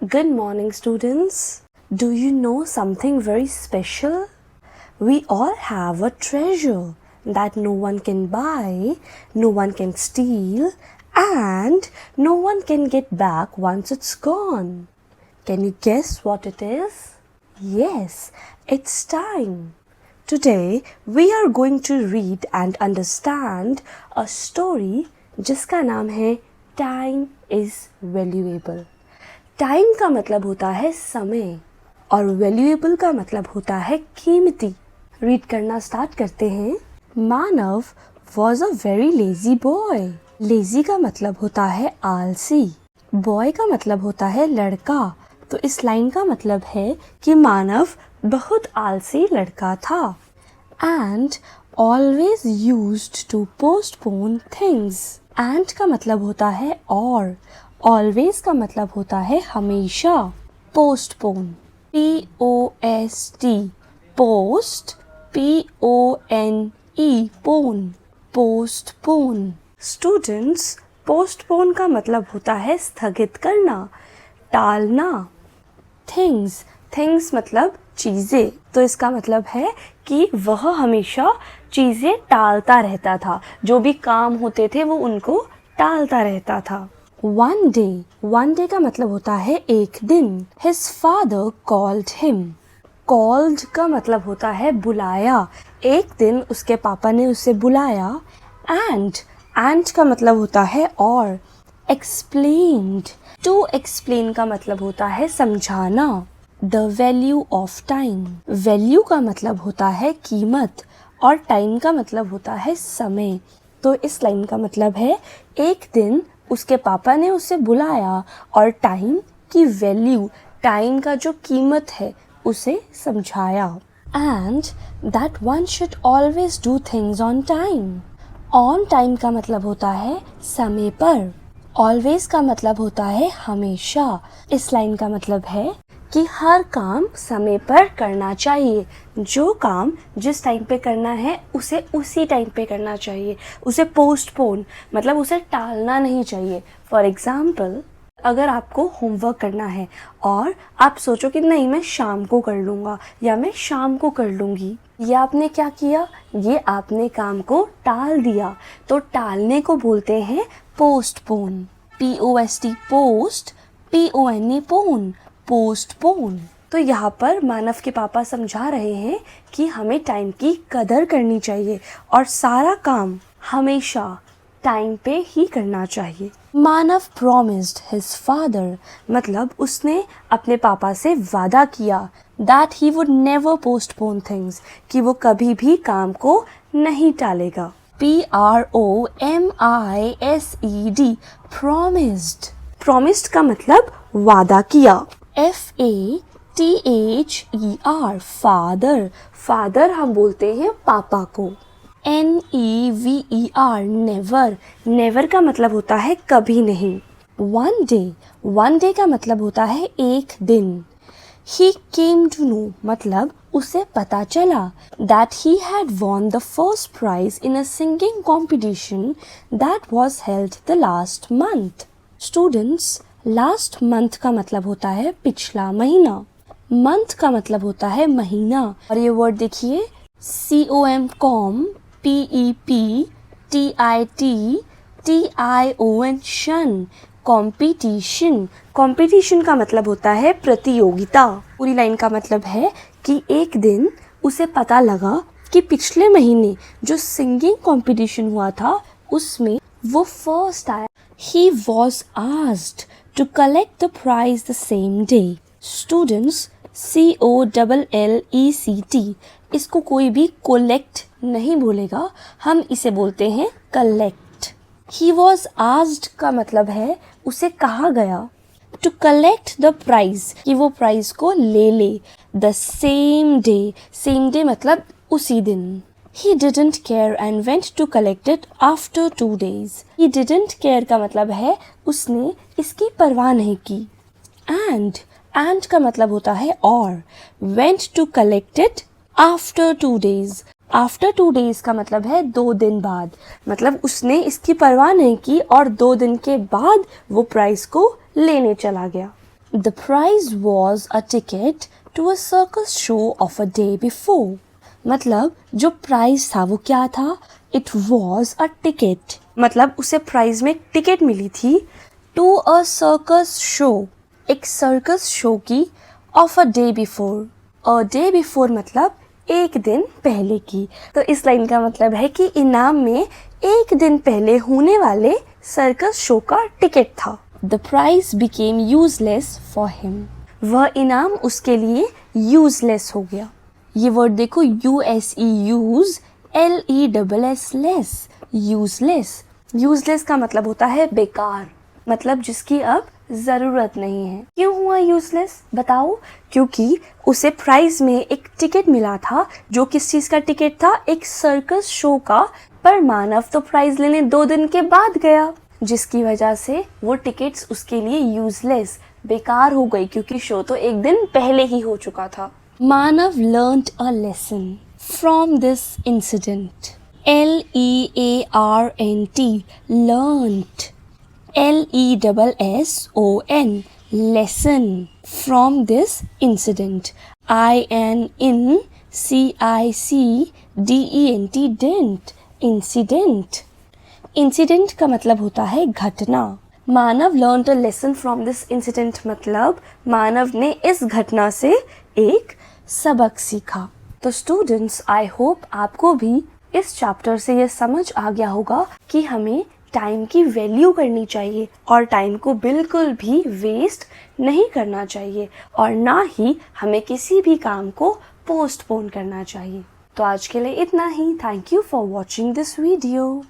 Good morning, students. Do you know something very special? We all have a treasure that no one can buy, no one can steal, and no one can get back once it's gone. Can you guess what it is? Yes, it's time. Today we are going to read and understand a story जिसका नाम है time is valuable. Time का मतलब होता है समय और valuable का मतलब होता है कीमती। रीड करना स्टार्ट करते हैं। Manav was a very lazy boy. Lazy का मतलब होता है आलसी, बॉय का मतलब होता है लड़का। तो इस लाइन का मतलब है कि मानव बहुत आलसी लड़का था। And always used to postpone things. And का मतलब होता है और ऑलवेज का मतलब होता है हमेशा। पोस्टपोन POST पोस्ट PONE पोन पोस्टपोन। स्टूडेंट्स, पोस्टपोन का मतलब होता है स्थगित करना, टालना। थिंग्स मतलब चीजें, तो इसका मतलब है कि वह हमेशा चीजें टालता रहता था, जो भी काम होते थे वो उनको टालता रहता था। वन डे का मतलब होता है एक दिन। His father called him। Called का मतलब होता है बुलाया। एक दिन उसके पापा ने उसे बुलाया। And का मतलब होता है और। Explained। To explain का मतलब होता है समझाना। The value of time। Value का मतलब होता है कीमत और टाइम का मतलब होता है समय। तो इस लाइन का मतलब है एक दिन उसके पापा ने उसे बुलाया और टाइम की वैल्यू, टाइम का जो कीमत है उसे समझाया। And that one should always do things on time. On time का मतलब होता है समय पर। ऑलवेज का मतलब होता है हमेशा। इस लाइन का मतलब है कि हर काम समय पर करना चाहिए। जो काम जिस टाइम पे करना है उसे उसी टाइम पे करना चाहिए। उसे पोस्टपोन मतलब उसे टालना नहीं चाहिए। फॉर एग्जाम्पल, अगर आपको होमवर्क करना है और आप सोचो कि नहीं मैं शाम को कर लूँगा या मैं शाम को कर लूँगी, ये आपने क्या किया? ये आपने काम को टाल दिया। तो टालने को बोलते हैं पोस्टपोन। POST पोस्ट PONE पोन पोस्टपोन। तो यहाँ पर मानव के पापा समझा रहे हैं कि हमें टाइम की कदर करनी चाहिए और सारा काम हमेशा टाइम पे ही करना चाहिए। मानव promised his father मतलब उसने अपने पापा से वादा किया that he would never postpone things कि वो कभी भी काम को नहीं टालेगा। PROMISED promised का मतलब वादा किया। FATHER फादर हम बोलते हैं पापा को। NEVER नेवर का मतलब होता है कभी नहीं। वन डे का मतलब होता है एक दिन। He came to know मतलब उसे पता चला that he had won the first prize in a singing competition that was held the last month. Students, last month का मतलब होता है पिछला महीना। मंथ का मतलब होता है महीना। और ये वर्ड देखिए, COMPETITION कॉम्पिटिशन। कॉम्पिटिशन का मतलब होता है प्रतियोगिता। पूरी लाइन का मतलब है कि एक दिन उसे पता लगा कि पिछले महीने जो सिंगिंग कॉम्पिटिशन हुआ था उसमें वो फर्स्ट आया। He was asked to collect the prize the same day. Students, COLLECT इसको कोई भी collect नहीं बोलेगा, हम इसे बोलते हैं collect. He was asked का मतलब है उसे कहा गया to collect the prize कि वो प्राइज को ले ले। The same day मतलब उसी दिन। He didn't care and went to collect it after 2 days. He didn't care का मतलब है उसने इसकी परवाह नहीं की। And का मतलब होता है और। Went to collect it after 2 days. After 2 days का मतलब है 2 दिन बाद। मतलब उसने इसकी परवाह नहीं की और 2 दिन के बाद वो प्राइस को लेने चला गया। The prize was a ticket to a circus show of a day before. मतलब जो प्राइज था वो क्या था? It was a ticket. मतलब उसे प्राइज में टिकट मिली थी to a circus show. एक सर्कस शो की of a day before. A day before मतलब एक दिन पहले की. तो इस लाइन का मतलब है कि इनाम में एक दिन पहले होने वाले सर्कस शो का टिकट था. The prize became useless for him. वह इनाम उसके लिए useless हो गया. ये वर्ड देखो USE use LESS less useless. useless का मतलब होता है बेकार, मतलब जिसकी अब जरूरत नहीं है. क्यों हुआ यूजलेस बताओ? क्योंकि उसे प्राइज में एक टिकट मिला था. जो किस चीज का टिकट था? एक सर्कस शो का. पर मानव तो प्राइज लेने 2 दिन के बाद गया, जिसकी वजह से वो टिकट्स उसके लिए यूजलेस बेकार हो गई, क्योंकि शो तो एक दिन पहले ही हो चुका था. मानव learned a lesson from this incident. LEARNT learned. LESSON lesson from this incident. INCICDENT didn't incident. Incident का मतलब होता है घटना. मानव learned a lesson from this incident मतलब मानव ने इस घटना से एक सबक सीखा. तो स्टूडेंट्स, आई होप आपको भी इस चैप्टर से ये समझ आ गया होगा कि हमें टाइम की वैल्यू करनी चाहिए और टाइम को बिल्कुल भी वेस्ट नहीं करना चाहिए, और ना ही हमें किसी भी काम को पोस्टपोन करना चाहिए. तो आज के लिए इतना ही. Thank you for watching this video.